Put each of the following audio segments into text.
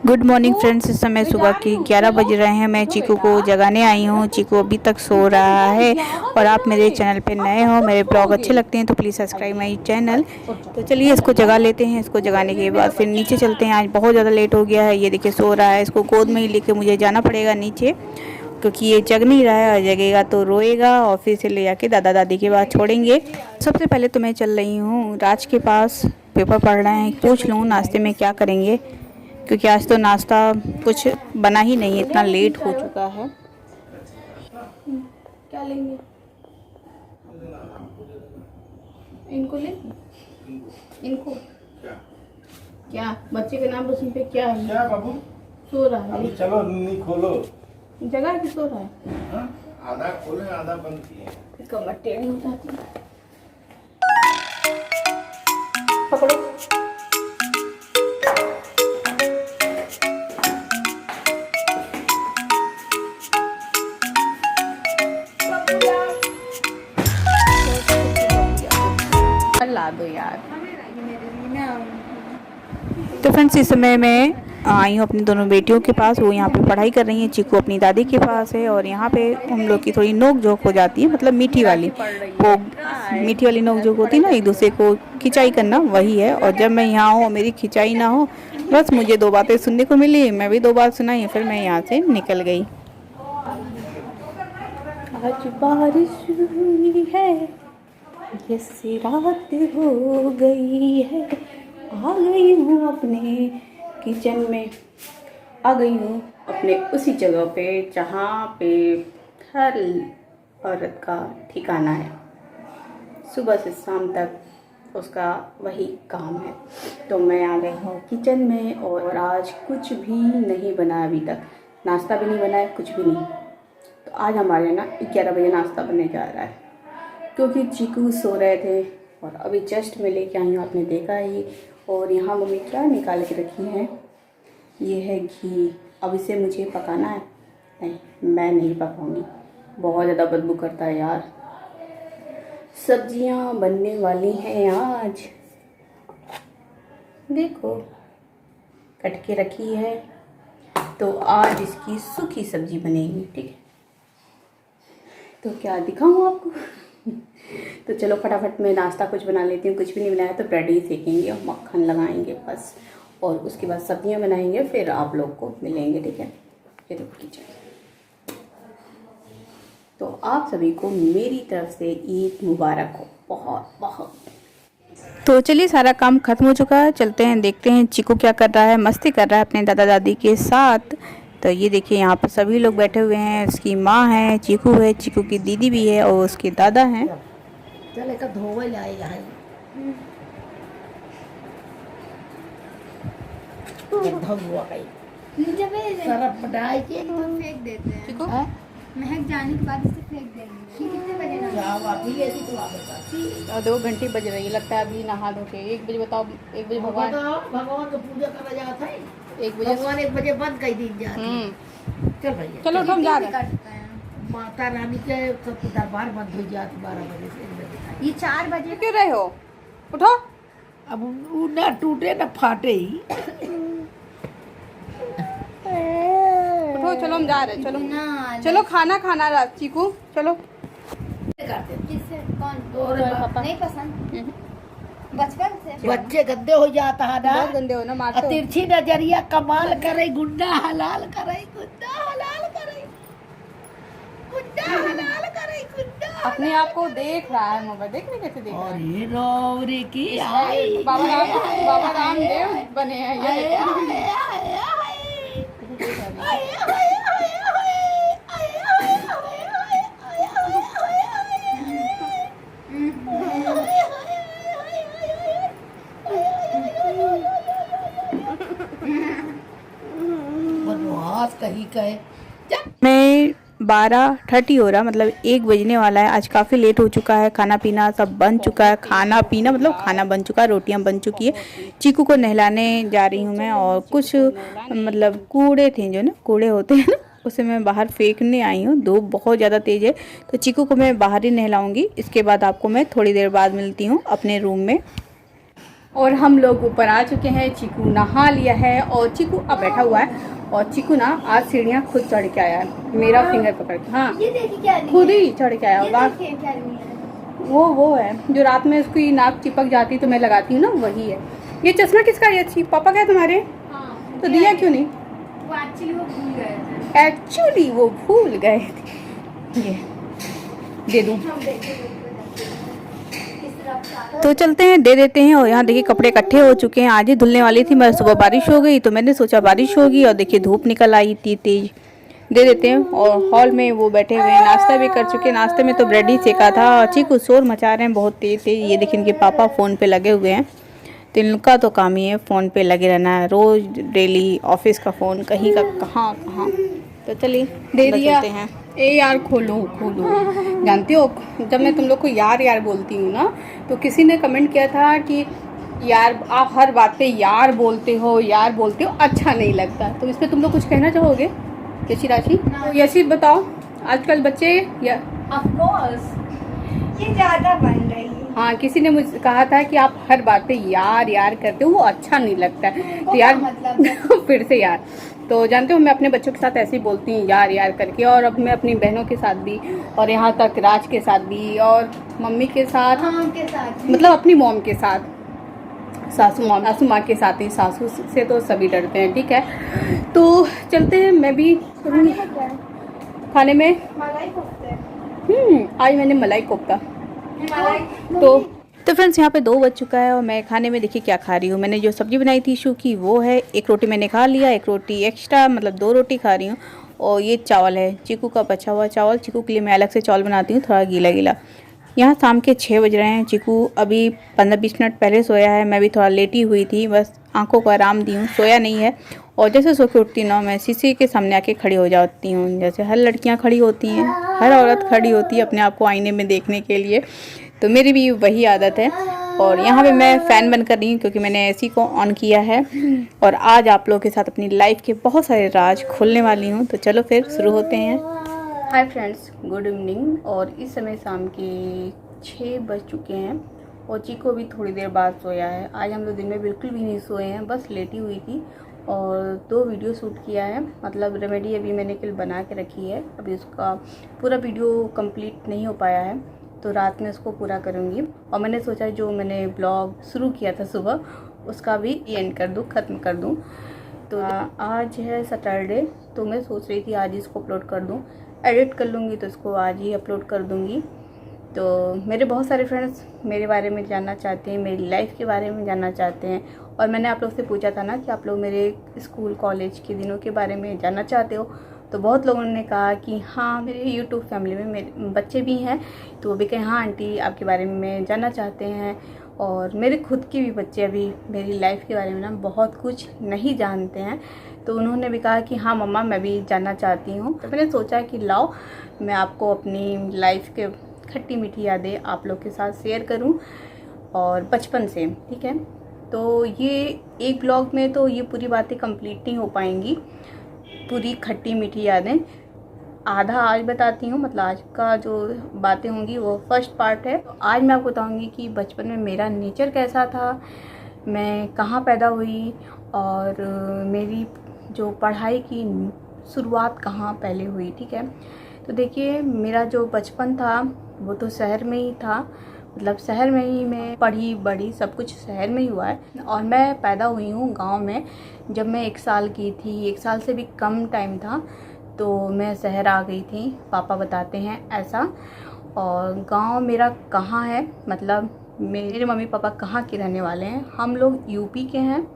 Good morning friends. इस समय सुबह के 11 बज रहे हैं। मैं चीकू को जगाने आई हूँ। चीकू अभी तक सो रहा है। और आप मेरे चैनल पे नए हो, मेरे ब्लॉग अच्छे लगते हैं तो प्लीज़ सब्सक्राइब माई चैनल। तो चलिए इसको जगा लेते हैं। इसको जगाने के बाद फिर नीचे चलते हैं। आज बहुत ज़्यादा लेट हो गया है। ये देखिए सो रहा है। इसको गोद में ही लेके मुझे जाना पड़ेगा नीचे, क्योंकि ये जग नहीं रहा है और जगेगा तो रोएगा और फिर से ले जाके दादा दादी के पास छोड़ेंगे। सबसे पहले तो मैं चल रही हूँ राज के पास। पेपर पढ़ रहे हैं, पूछ लूँ नाश्ते में क्या करेंगे, क्योंकि आज तो नाश्ता कुछ बना ही नहीं, इतना लेट हो चुका है। क्या लेंगे? इनको ले, इनको क्या बच्चे के नाम रोशन पे क्या है? क्या बाबू सो रहा है। चलो नहीं खोलो, जगह की सो रहा है। हाँ? आधा खोले आधा बंद किए। कमर टेढ़ी हो जाती है। पकड़ो। ला दो यार। तो फ्रेंड्स इस समय मैं आई हूँ अपनी दोनों बेटियों के पास। वो यहाँ पे पढ़ाई कर रही हैं। चीकू अपनी दादी के पास है और यहाँ पे हम लोग की थोड़ी नोक झोंक हो जाती है, मतलब मीठी वाली। वो मीठी वाली नोक झोंक होती है ना, एक दूसरे को खिंचाई करना, वही है। और जब मैं यहाँ हूँ और मेरी खिंचाई ना हो, बस मुझे दो बातें सुनने को मिली, मैं भी दो बात सुनाई, फिर मैं यहाँ से निकल गई। आज बारिश हुई है, ये रात हो गई है, आ गई हूँ अपने किचन में, आ गई हूँ अपने उसी जगह पे जहाँ पे हर औरत का ठिकाना है। सुबह से शाम तक उसका वही काम है। तो मैं आ गई हूँ किचन में और आज कुछ भी नहीं बना अभी तक। नाश्ता भी नहीं बना है, कुछ भी नहीं। तो आज हमारे ना 11 बजे नाश्ता बनने जा रहा है, क्योंकि चीकू सो रहे थे। और अभी जस्ट मैं लेके आई हूँ, आपने देखा ही। और यहाँ मम्मी क्या निकाल के रखी है, ये है घी। अब इसे मुझे पकाना है। नहीं, मैं नहीं पकाऊंगी, बहुत ज़्यादा बदबू करता है यार। सब्जियाँ बनने वाली हैं आज, देखो कट के रखी है। तो आज इसकी सूखी सब्जी बनेगी, ठीक है। तो क्या दिखाऊँ आपको? तो चलो फटाफट मैं नाश्ता कुछ बना लेती हूँ। कुछ भी नहीं बनाया तो ब्रेड ही सेकेंगे और मक्खन लगाएंगे बस। और उसके बाद सब्जियाँ बनाएंगे, फिर आप लोग को मिलेंगे, ठीक है। ये देखो किचन। तो आप सभी को मेरी तरफ से ईद मुबारक हो, बहुत बहुत। तो चलिए सारा काम खत्म हो चुका है। चलते हैं देखते हैं चीकू क्या कर रहा है। मस्ती कर रहा है अपने दादा दादी के साथ। तो ये देखिए यहाँ पर सभी लोग बैठे हुए हैं। उसकी माँ है, चीकू है, चीकू की दीदी भी है और उसके दादा हैं। चल एक धोवे लाएगा है धोवा गई सरफ डाल के फेंक देते हैं। महक जाने के बाद इसे फेंक देंगे। कितने बजे ना जाओ अभी ऐसी तो आ बता। और 2 घंटे बज रही है, लगता है अभी नहा धो के 1 बजे। बताओ 1 बजे भगवान का पूजा करा जाता है। 1 बजे भगवान 1 बजे बंद कर दी जाती है। चल भैया चलो हम जा रहे हैं। करते हैं। माता रानी के सब दरबार बंद हो जाती 12 बजे से 1 बजे। ये 4 बजे क्यों रहे हो? उठो। अब वो ना टूटे ना फाटे ही। उठो, चलो हम जा रहे हैं। चलो ना चलो खाना खाना चीकू, चलो। किससे कौन और पापा नहीं पसंद बचपन से बच्चे गंदे हो जाता है ना। बहुत गंदे हो ना, मारते हो। तिरछी नजरिया कमाल करे, गुंडा हलाल करे, गुंडा हलाल करे, गुंडा हलाल करे, गुंडा। अपने आप को देख रहा है मोबाइल। देखने कैसे देख रहा और है? ये रोवरे की बाबा रामदेव बने हैं ये। बनवास कहीं कहे मैं 12:30 हो रहा, मतलब 1 बजने वाला है। आज काफ़ी लेट हो चुका है। खाना पीना सब बन चुका है। खाना पीना मतलब खाना बन चुका है, रोटियां बन चुकी है। चीकू को नहलाने जा रही हूँ मैं। और कुछ मतलब कूड़े थे जो ना, कूड़े होते हैं ना, उसे मैं बाहर फेंकने आई हूँ। धूप बहुत ज़्यादा तेज़ है तो चीकू को मैं बाहर ही नहलाऊँगी। इसके बाद आपको मैं थोड़ी देर बाद मिलती हूँ अपने रूम में। और हम लोग ऊपर आ चुके हैं। चीकू नहा लिया है और चीकू अब बैठा हुआ है। और चीकू ना आज सीढ़ियाँ खुद चढ़ के आया है, मेरा फिंगर पकड़ के। हाँ, ये देखिए क्या नहीं खुद है। ही चढ़ के आया ये होगा। देखिए क्या नहीं है। वो है जो रात में उसकी नाक चिपक जाती तो मैं लगाती हूँ ना, वही है। ये चश्मा किसका है? अच्छी पापा का है तुम्हारे? हाँ, तो दिया क्यों नहीं? वो एक्चुअली वो भूल गए थे। एक्चुअली वो भूल गए थे। ये दे दूँ? हम देखेंगे किस तरफ सारा। तो चलते हैं, दे देते हैं। और यहाँ देखिए कपड़े इकट्ठे हो चुके हैं। आज ही धुलने वाली थी मैं, सुबह बारिश हो गई तो मैंने सोचा बारिश होगी और देखिए धूप निकल आई इतनी तेज। दे देते हैं। और हॉल में वो बैठे हुए हैं, नाश्ता भी कर चुके हैं। नाश्ते में तो ब्रेड ही सेका था। और चीकू शोर मचा रहे हैं बहुत तेज तेज। ये देखिए इनके पापा फ़ोन पे लगे हुए हैं। तो इनका तो काम ही है फ़ोन पे लगे रहना है, रोज़ डेली ऑफिस का फ़ोन, कहीं का कहाँ कहाँ। तो चलिए दे दिया हैं। ए यार खोलो खोलो। जानते हो जब मैं तुम लोग को यार यार बोलती हूँ ना, तो किसी ने कमेंट किया था कि यार आप हर बात पे यार बोलते हो, अच्छा नहीं लगता। तो इस पर तुम लोग कुछ कहना चाहोगे यशी राशि? तो यशी बताओ, आजकल बच्चे ऑफ कोर्स ये ज्यादा बन रही है। हाँ, किसी ने मुझे कहा था कि आप हर बात पे यार यार करते हो, वो अच्छा नहीं लगता है। तो यार मतलब फिर से यार। तो जानते हो मैं अपने बच्चों के साथ ऐसे ही बोलती हूँ यार यार करके। और अब मैं अपनी बहनों के साथ भी, और यहाँ तक राज के साथ भी, और मम्मी के साथ, हाँ के साथ मतलब अपनी मॉम के साथ, सासू माँ के साथ ही। सासू से तो सभी डरते हैं, ठीक है। तो चलते हैं, मैं भी करूँगी खाने में। मलाई कोफ्ते। आज मैंने मलाई कोफ्ता। मलाई तो फ्रेंड्स यहाँ पे 2 बज चुका है और मैं खाने में देखिए क्या खा रही हूँ। मैंने जो सब्जी बनाई थी इशू की वो है। 1 रोटी मैंने खा लिया, 1 रोटी एक्स्ट्रा, मतलब 2 रोटी खा रही हूँ। और ये चावल है, चीकू का बचा हुआ चावल। चीकू के लिए मैं अलग से चावल बनाती हूँ, थोड़ा गीला गीला। यहाँ शाम के 6 बज रहे हैं। चीकू अभी 15-20 मिनट पहले सोया है। मैं भी थोड़ा लेटी हुई थी, बस आंखों को आराम दी हूँ, सोया नहीं है। और जैसे सो के उठती ना, मैं शीशे के सामने आके खड़ी हो जाती हूँ, जैसे हर लड़कियाँ खड़ी होती हैं, हर औरत खड़ी होती है अपने आप को आईने में देखने के लिए। तो मेरी भी वही आदत है। और यहाँ पे मैं फ़ैन बंद कर रही हूँ क्योंकि मैंने एसी को ऑन किया है। और आज आप लोगों के साथ अपनी लाइफ के बहुत सारे राज खोलने वाली हूँ। तो चलो फिर शुरू होते हैं। Hi friends, good evening. और इस समय शाम के 6 बज चुके हैं और चीकू भी थोड़ी देर बाद सोया है। आज हम लोग दिन में बिल्कुल भी नहीं सोए हैं, बस लेटी हुई थी। और 2 वीडियो शूट किया है, मतलब रेमेडी अभी मैंने कल बना के रखी है। अभी उसका पूरा वीडियो कंप्लीट नहीं हो पाया है, तो रात में उसको पूरा करूँगी। और मैंने सोचा जो मैंने ब्लॉग शुरू किया था सुबह, उसका भी एंड कर दूँ, ख़त्म कर दूँ। तो आज है सैटरडे, तो मैं सोच रही थी आज ही इसको अपलोड कर दूँ। एडिट कर लूँगी तो इसको आज ही अपलोड कर दूँगी। तो मेरे बहुत सारे फ्रेंड्स मेरे बारे में जानना चाहते हैं, मेरी लाइफ के बारे में जानना चाहते हैं। और मैंने आप लोग से पूछा था ना कि आप लोग मेरे स्कूल कॉलेज के दिनों के बारे में जानना चाहते हो। तो बहुत लोगों ने कहा कि हाँ, मेरे यूट्यूब फैमिली में मेरे बच्चे भी हैं, तो वो भी कहे हाँ आंटी आपके बारे में जानना चाहते हैं। और मेरे खुद के भी बच्चे अभी मेरी लाइफ के बारे में ना बहुत कुछ नहीं जानते हैं, तो उन्होंने भी कहा कि हाँ मम्मा मैं भी जानना चाहती हूँ। तो मैंने सोचा कि लाओ मैं आपको अपनी लाइफ के खट्टी मीठी यादें आप लोग के साथ शेयर करूं, और बचपन से, ठीक है। तो ये एक ब्लॉग में तो ये पूरी बातें कंप्लीट नहीं हो पाएंगी, पूरी खट्टी मीठी यादें। आधा आज बताती हूँ, मतलब आज का जो बातें होंगी वो फर्स्ट पार्ट है। तो आज मैं आपको बताऊँगी कि बचपन में मेरा नेचर कैसा था, मैं कहाँ पैदा हुई, और मेरी जो पढ़ाई की शुरुआत कहाँ पहले हुई, ठीक है। तो देखिए मेरा जो बचपन था वो तो शहर में ही था, मतलब शहर में ही मैं पढ़ी बड़ी, सब कुछ शहर में ही हुआ है। और मैं पैदा हुई हूँ गांव में। जब मैं 1 साल की थी, 1 साल से भी कम टाइम था, तो मैं शहर आ गई थी, पापा बताते हैं ऐसा। और गांव मेरा कहाँ है, मतलब मेरे मम्मी पापा कहाँ के रहने वाले हैं, हम लोग यूपी के हैं।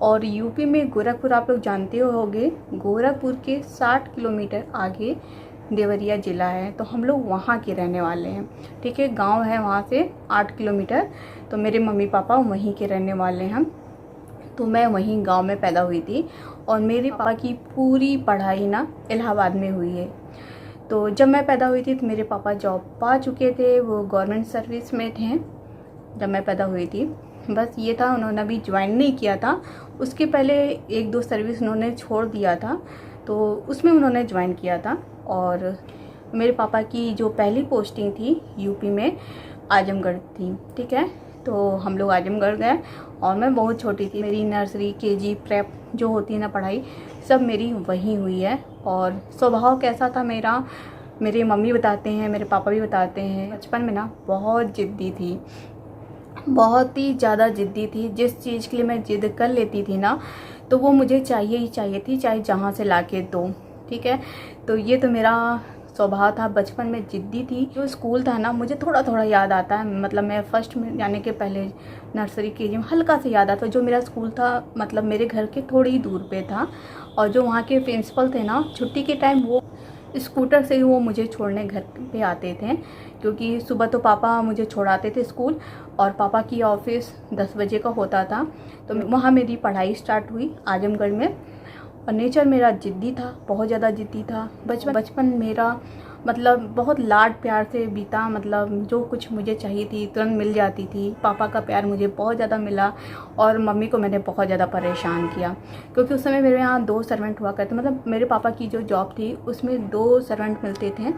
और यूपी में गोरखपुर आप लोग जानते होंगे, गोरखपुर के 60 किलोमीटर आगे देवरिया ज़िला है, तो हम लोग वहाँ के रहने वाले हैं, ठीक है। गांव है वहाँ से 8 किलोमीटर, तो मेरे मम्मी पापा वहीं के रहने वाले हैं। तो मैं वहीं गांव में पैदा हुई थी। और मेरे पापा की पूरी पढ़ाई ना इलाहाबाद में हुई है। तो जब मैं पैदा हुई थी तो मेरे पापा जॉब पा चुके थे, वो गवर्नमेंट सर्विस में थे जब मैं पैदा हुई थी। बस ये था, उन्होंने अभी ज्वाइन नहीं किया था, उसके पहले 1-2 सर्विस उन्होंने छोड़ दिया था, तो उसमें उन्होंने ज्वाइन किया था। और मेरे पापा की जो पहली पोस्टिंग थी यूपी में, आजमगढ़ थी, ठीक है। तो हम लोग आजमगढ़ गए और मैं बहुत छोटी थी। मेरी नर्सरी केजी प्रेप जो होती है ना पढ़ाई, सब मेरी वहीं हुई है। और स्वभाव कैसा था मेरा, मेरी मम्मी बताते हैं, मेरे पापा भी बताते हैं, बचपन में ना बहुत ज़िद्दी थी, बहुत ही ज़्यादा ज़िद्दी थी। जिस चीज़ के लिए मैं ज़िद कर लेती थी ना, तो वो मुझे चाहिए ही चाहिए थी, चाहे जहाँ से ला के दो। ठीक है, तो ये तो मेरा स्वभाव था, बचपन में ज़िद्दी थी। जो स्कूल था ना, मुझे थोड़ा थोड़ा याद आता है, मतलब मैं फर्स्ट में जाने के पहले नर्सरी केजी में हल्का से याद आता। जो मेरा स्कूल था मतलब मेरे घर के थोड़ी ही दूर पे था, और जो वहाँ के प्रिंसिपल थे ना, छुट्टी के टाइम वो स्कूटर से ही वो मुझे छोड़ने घर पे आते थे, क्योंकि सुबह तो पापा मुझे छोड़ाते थे स्कूल, और पापा की ऑफिस 10 बजे का होता था। तो वहाँ मेरी पढ़ाई स्टार्ट हुई आजमगढ़ में। और नेचर मेरा ज़िद्दी था, बहुत ज़्यादा ज़िद्दी था। बचपन मेरा मतलब बहुत लाड प्यार से बीता, मतलब जो कुछ मुझे चाहिए थी तुरंत मिल जाती थी। पापा का प्यार मुझे बहुत ज़्यादा मिला, और मम्मी को मैंने बहुत ज़्यादा परेशान किया, क्योंकि उस समय मेरे यहाँ 2 सर्वेंट हुआ करते। मतलब मेरे पापा की जो जॉब थी उसमें 2 सर्वेंट मिलते थे,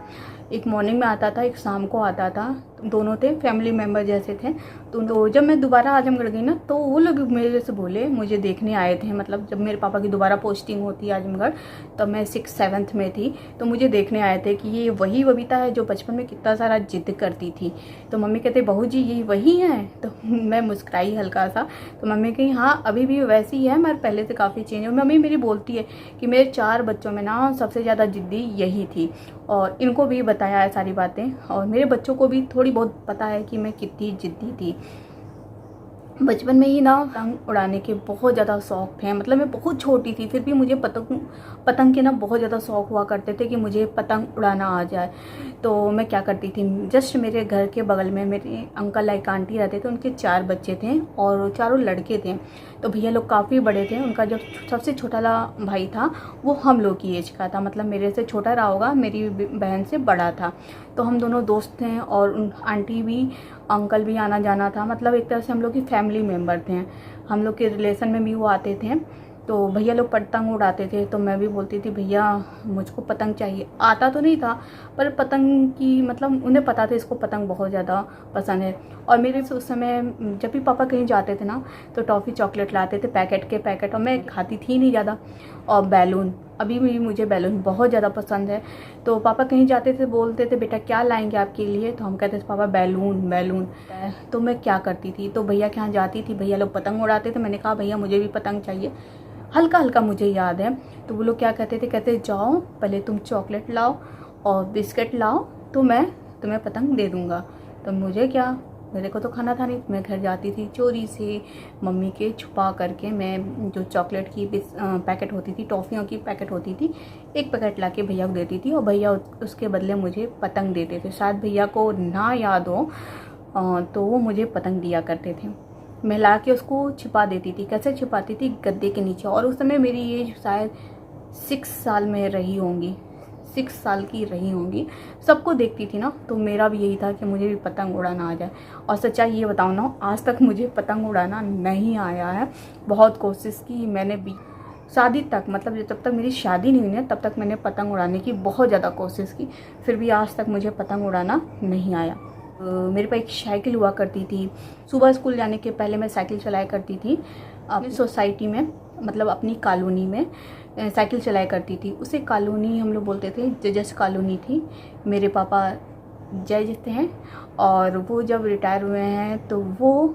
एक मॉर्निंग में आता था, एक शाम को आता था। दोनों थे फैमिली मेम्बर जैसे थे। तो जब मैं दोबारा आजमगढ़ गई ना, तो वो लोग मेरे से बोले, मुझे देखने आए थे। मतलब जब मेरे पापा की दोबारा पोस्टिंग होती है आजमगढ़, तब मैं 6th-7th में थी, तो मुझे देखने आए थे कि ये वही बबीता है जो बचपन में कितना सारा जिद करती थी। तो मम्मी कहते, बहू जी ये वही है? तो मैं मुस्कुराई हल्का सा। तो मम्मी कही, हाँ अभी भी वैसी ही है, मगर पहले से काफ़ी चेंज हो। मम्मी मेरी बोलती है कि मेरे 4 बच्चों में ना सबसे ज़्यादा जिद्दी यही थी, और इनको भी बताया है सारी बातें, और मेरे बच्चों को भी थोड़ी बहुत पता है कि मैं कितनी जिद्दी थी। बचपन में ही ना पतंग उड़ाने के बहुत ज़्यादा शौक थे। मतलब मैं बहुत छोटी थी, फिर भी मुझे पतंग के ना बहुत ज़्यादा शौक हुआ करते थे कि मुझे पतंग उड़ाना आ जाए। तो मैं क्या करती थी, जस्ट मेरे घर के बगल में मेरे अंकल एक आंटी रहते थे, उनके 4 बच्चे थे और चारों लड़के थे। तो भैया लोग काफ़ी बड़े थे। उनका जो सबसे छोटा भाई था वो हम लोग की एज का था, मतलब मेरे से छोटा रहा होगा, मेरी बहन से बड़ा था। तो हम दोनों दोस्त थे, और आंटी भी अंकल भी आना जाना था। मतलब एक तरह से हम लोग की फैमिली मेम्बर थे, हम लोग के रिलेशन में भी वो आते थे। तो भैया लोग पतंग उड़ाते थे, तो मैं भी बोलती थी भैया मुझको पतंग चाहिए। आता तो नहीं था, पर पतंग की मतलब उन्हें पता था इसको पतंग बहुत ज़्यादा पसंद है। और मेरे से उस समय जब भी पापा कहीं जाते थे ना, तो टॉफ़ी चॉकलेट लाते थे पैकेट के पैकेट, और मैं खाती थी नहीं ज़्यादा। और बैलून, अभी भी मुझे बैलून बहुत ज़्यादा पसंद है। तो पापा कहीं जाते थे, बोलते थे बेटा क्या लाएंगे आपके लिए, तो हम कहते थे पापा बैलून बैलून। तो मैं क्या करती थी, तो भैया के यहाँ जाती थी, भैया लोग पतंग उड़ाते थे। मैंने कहा भैया मुझे भी पतंग चाहिए। हल्का हल्का मुझे याद है। तो वो लोग क्या कहते थे, कहते जाओ पहले तुम चॉकलेट लाओ और बिस्किट लाओ, तो मैं तुम्हें पतंग दे दूँगा। तो मुझे क्या, मेरे को तो खाना था नहीं, मैं घर जाती थी चोरी से मम्मी के छुपा करके। मैं जो चॉकलेट की पैकेट होती थी, टॉफ़ियों की पैकेट होती थी, एक पैकेट ला के भैया को देती थी, और भैया उसके बदले मुझे पतंग देते थे। शायद भैया को ना याद हो तो वो मुझे पतंग दिया करते थे। मैं ला के उसको छिपा देती थी। कैसे छिपाती थी, गद्दे के नीचे। और उस समय मेरी एज शायद 6 साल में रही होंगी, 6 साल की रही होंगी। सबको देखती थी ना, तो मेरा भी यही था कि मुझे भी पतंग उड़ाना आ जाए। और सच्चाई ये बताऊँ ना, आज तक मुझे पतंग उड़ाना नहीं आया है। बहुत कोशिश की मैंने भी, शादी तक, मतलब जब तक मेरी शादी नहीं हुई है तब तक मैंने पतंग उड़ाने की बहुत ज़्यादा कोशिश की, फिर भी आज तक मुझे पतंग उड़ाना नहीं आया। मेरे पास एक साइकिल हुआ करती थी। सुबह स्कूल जाने के पहले मैं साइकिल चलाया करती थी अपनी सोसाइटी में, मतलब अपनी कॉलोनी में साइकिल चलाया करती थी। उसे कॉलोनी हम लोग बोलते थे, जजेस कॉलोनी थी। मेरे पापा जज थे, और वो जब रिटायर हुए हैं तो वो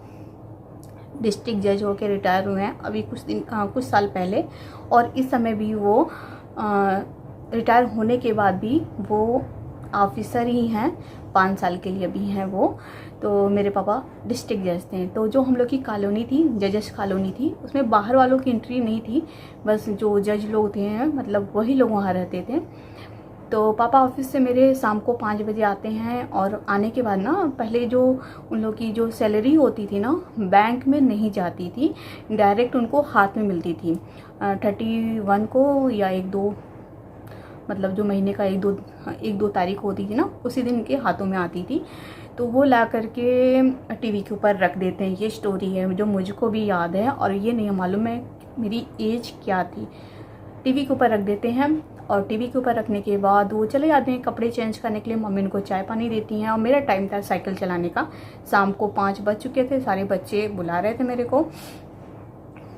डिस्ट्रिक्ट जज होकर रिटायर हुए हैं अभी कुछ साल पहले। और इस समय भी वो रिटायर होने के बाद भी वो ऑफिसर ही हैं, 5 साल के लिए भी हैं वो। तो मेरे पापा डिस्ट्रिक्ट जज थे। तो जो हम लोग की कॉलोनी थी, जजेस कॉलोनी थी, उसमें बाहर वालों की एंट्री नहीं थी, बस जो जज लोग थे मतलब वही लोग वहाँ रहते थे। तो पापा ऑफिस से मेरे शाम को 5 बजे आते हैं, और आने के बाद ना पहले जो उन लोग की जो सैलरी होती थी ना, बैंक में नहीं जाती थी, डायरेक्ट उनको हाथ में मिलती थी। 31 को या 1-2, मतलब जो महीने का 1-2 तारीख होती थी ना, उसी दिन के हाथों में आती थी। तो वो ला करके टीवी के ऊपर रख देते हैं। ये स्टोरी है जो मुझको भी याद है, और ये नहीं मालूम है मेरी एज क्या थी। टीवी के ऊपर रख देते हैं, और टीवी के ऊपर रखने के बाद वो चले जाते हैं कपड़े चेंज करने के लिए। मम्मी उनको चाय पानी देती हैं और मेरा टाइम था साइकिल चलाने का। शाम को 5 बज चुके थे, सारे बच्चे बुला रहे थे मेरे को।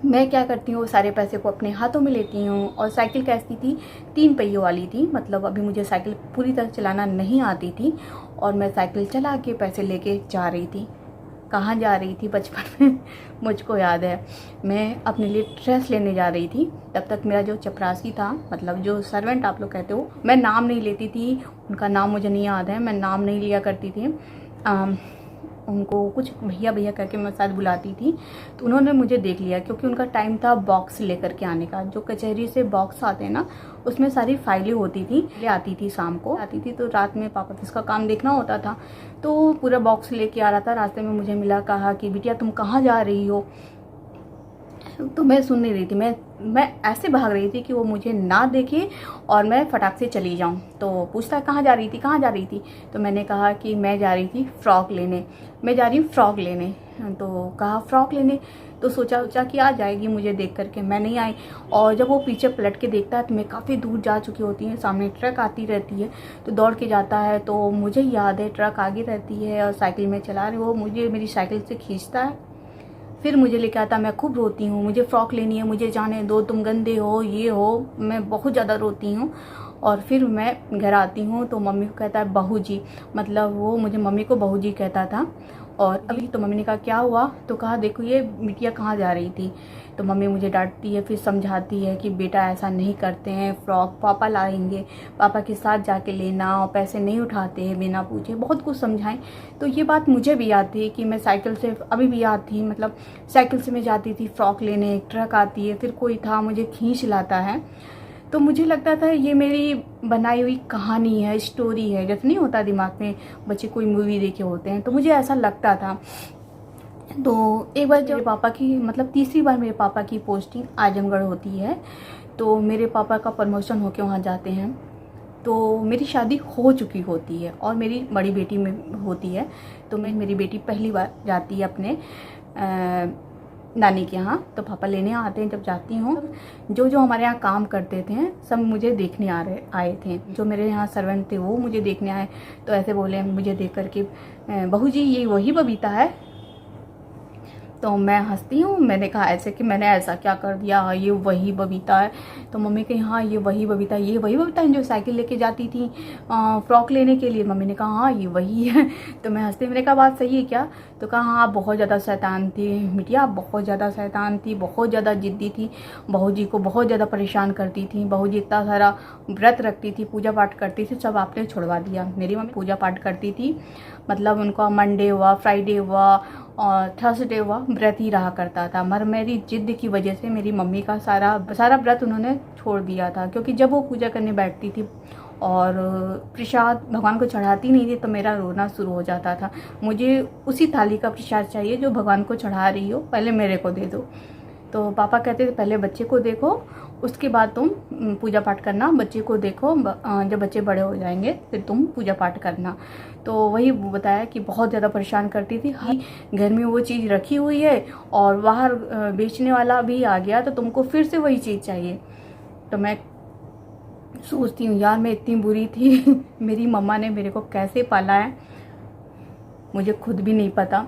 मैं क्या करती हूँ, सारे पैसे को अपने हाथों में लेती हूँ। और साइकिल कैसी थी, 3 पहियों वाली थी, मतलब अभी मुझे साइकिल पूरी तरह चलाना नहीं आती थी। और मैं साइकिल चला के पैसे लेके जा रही थी। कहाँ जा रही थी बचपन में मुझको याद है, मैं अपने लिए ड्रेस लेने जा रही थी। तब तक मेरा जो चपरासी था, मतलब जो सर्वेंट आप लोग कहते हो, मैं नाम नहीं लेती थी, उनका नाम मुझे नहीं याद है, मैं नाम नहीं लिया करती थी। उनको कुछ भैया भैया करके मैं शायद बुलाती थी। तो उन्होंने मुझे देख लिया, क्योंकि उनका टाइम था बॉक्स लेकर के आने का। जो कचहरी से बॉक्स आते हैं ना, उसमें सारी फाइलें होती थी, ले आती थी, शाम को आती थी। तो रात में पापा को इसका काम देखना होता था, तो पूरा बॉक्स लेके आ रहा था। रास्ते में मुझे मिला, कहा कि बिटिया तुम कहाँ जा रही हो। तो मैं सुन नहीं रही थी, मैं ऐसे भाग रही थी कि वो मुझे ना देखे और मैं फटाक से चली जाऊं। तो पूछता कहाँ जा रही थी, कहाँ जा रही थी। तो मैंने कहा कि मैं जा रही थी फ्रॉक लेने, मैं जा रही हूँ फ्रॉक लेने। तो कहा फ्रॉक लेने, तो सोचा कि आ जाएगी मुझे देख करके। मैं नहीं आई, और जब वो पीछे पलट के देखता है तो मैं काफ़ी दूर जा चुकी होती हूँ। सामने ट्रक आती रहती है, तो दौड़ के जाता है। तो मुझे याद है ट्रक आगे रहती है और साइकिल में चला रही, वो मुझे मेरी साइकिल से खींचता है, फिर मुझे लेके आता। मैं खूब रोती हूँ, मुझे फ़्रॉक लेनी है, मुझे जाने दो, तुम गंदे हो, ये हो। मैं बहुत ज़्यादा रोती हूँ। और फिर मैं घर आती हूँ तो मम्मी को कहता है बहू जी, मतलब वो मुझे मम्मी को बहू जी कहता था। और अभी तो मम्मी ने कहा क्या हुआ, तो कहा देखो ये बिटिया कहाँ जा रही थी। तो मम्मी मुझे डांटती है, फिर समझाती है कि बेटा ऐसा नहीं करते हैं, फ्रॉक पापा लाएंगे, पापा के साथ जाके लेना, और पैसे नहीं उठाते हैं बिना पूछे। बहुत कुछ समझाएं। तो ये बात मुझे भी याद थी कि मैं साइकिल से, अभी भी याद थी, मतलब साइकिल से मैं जाती थी फ्रॉक लेने। एक ट्रक आती है, फिर कोई था मुझे खींच लाता है। तो मुझे लगता था ये मेरी बनाई हुई कहानी है, स्टोरी है, जैसे नहीं होता दिमाग में बच्चे कोई मूवी देखे होते हैं, तो मुझे ऐसा लगता था। तो एक बार जब पापा की, मतलब तीसरी बार मेरे पापा की पोस्टिंग आजमगढ़ होती है, तो मेरे पापा का प्रमोशन होके वहाँ जाते हैं। तो मेरी शादी हो चुकी होती है और मेरी बड़ी बेटी में होती है। तो मेरी बेटी पहली बार जाती है अपने नानी के यहाँ। तो पापा लेने आते हैं। जब जाती हूँ, जो हमारे यहाँ काम करते थे सब मुझे देखने आए थे। जो मेरे यहाँ सर्वेंट थे वो मुझे देखने आए। तो ऐसे बोले मुझे देख कर के, बहू जी ये वही बबीता है। तो मैं हंसती हूँ, मैंने कहा ऐसे कि मैंने ऐसा क्या कर दिया, ये वही बबीता है। तो मम्मी कही हाँ ये वही बबीता है, ये वही बबीता है जो साइकिल लेके जाती थी फ्रॉक लेने के लिए। मम्मी ने कहा हाँ ये वही है। तो मैं हंसती, मैंने कहा बात सही है क्या। तो कहा हाँ आप बहुत ज़्यादा शैतान थी बिटिया, आप बहुत ज़्यादा शैतान थी, बहुत ज़्यादा जिद्दी थी, बहू जी को बहुत ज़्यादा परेशान करती थी। बहू जी इतना सारा व्रत रखती थी, पूजा पाठ करती थी, सब आपने छुड़वा दिया। मेरी मम्मी पूजा पाठ करती थी, मतलब उनका मंडे हुआ, फ्राइडे हुआ और थर्सडे हुआ व्रत ही रहा करता था। मगर मेरी जिद की वजह से मेरी मम्मी का सारा व्रत उन्होंने छोड़ दिया था। क्योंकि जब वो पूजा करने बैठती थी और प्रसाद भगवान को चढ़ाती नहीं थी तो मेरा रोना शुरू हो जाता था। मुझे उसी थाली का प्रसाद चाहिए जो भगवान को चढ़ा रही हो, पहले मेरे को दे दो। तो पापा कहते थे पहले बच्चे को देखो, उसके बाद तुम पूजा पाठ करना। बच्चे को देखो, जब बच्चे बड़े हो जाएंगे फिर तुम पूजा पाठ करना। तो वही बताया कि बहुत ज़्यादा परेशान करती थी। हाँ घर में वो चीज़ रखी हुई है और बाहर बेचने वाला भी आ गया तो तुमको फिर से वही चीज़ चाहिए। तो मैं सोचती हूँ यार मैं इतनी बुरी थी मेरी मम्मा ने मेरे को कैसे पाला है मुझे खुद भी नहीं पता।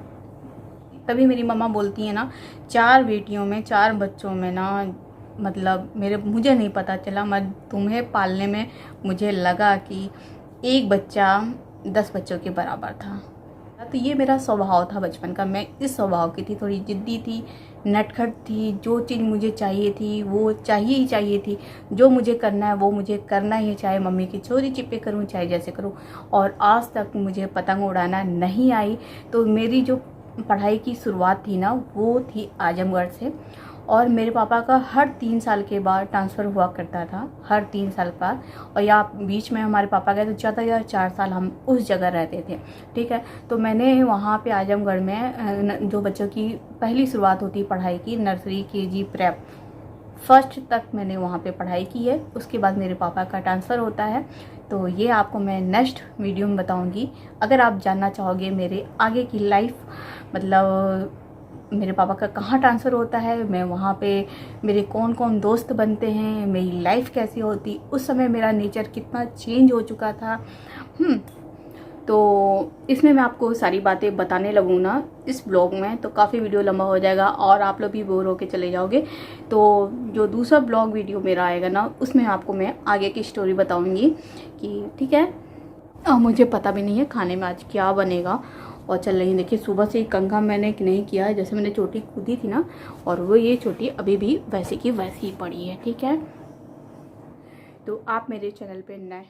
तभी मेरी मम्मा बोलती है ना, 4 बेटियों में 4 बच्चों में ना, मतलब मुझे नहीं पता चला, मैं तुम्हें पालने में मुझे लगा कि एक बच्चा 10 बच्चों के बराबर था। तो ये मेरा स्वभाव था बचपन का। मैं इस स्वभाव की थी, थोड़ी जिद्दी थी, नटखट थी। जो चीज़ मुझे चाहिए थी वो चाहिए ही चाहिए थी। जो मुझे करना है वो मुझे करना ही, चाहे मम्मी की चोरी चिप्पे करूँ, चाहे जैसे करूँ। और आज तक मुझे पतंग उड़ाना नहीं आई। तो मेरी जो पढ़ाई की शुरुआत थी ना वो थी आजमगढ़ से। और मेरे पापा का हर 3 साल के बाद ट्रांसफ़र हुआ करता था, हर 3 साल बाद। और या बीच में हमारे पापा गए तो ज़्यादा 4 साल हम उस जगह रहते थे, ठीक है। तो मैंने वहाँ पे आजमगढ़ में जो बच्चों की पहली शुरुआत होती पढ़ाई की, नर्सरी KG प्रेप फर्स्ट तक मैंने वहाँ पे पढ़ाई की है। उसके बाद मेरे पापा का ट्रांसफ़र होता है। तो ये आपको मैं नेक्स्ट वीडियो में बताऊँगी। अगर आप जानना चाहोगे मेरे आगे की लाइफ, मतलब मेरे पापा का कहाँ ट्रांसफ़र होता है, मैं वहाँ पे मेरे कौन कौन दोस्त बनते हैं, मेरी लाइफ कैसी होती, उस समय मेरा नेचर कितना चेंज हो चुका था। तो इसमें मैं आपको सारी बातें बताने लगूँ ना इस ब्लॉग में तो काफ़ी वीडियो लंबा हो जाएगा और आप लोग भी बोर होके चले जाओगे। तो जो दूसरा ब्लॉग वीडियो मेरा आएगा ना, उसमें आपको मैं आगे की स्टोरी बताऊँगी कि ठीक है। मुझे पता भी नहीं है खाने में आज क्या बनेगा। और चल रही देखिए, सुबह से ही कंघा मैंने नहीं किया है, जैसे मैंने चोटी कूदी थी ना, और वो ये चोटी अभी भी वैसे की वैसी ही पड़ी है। ठीक है, तो आप मेरे चैनल पे नए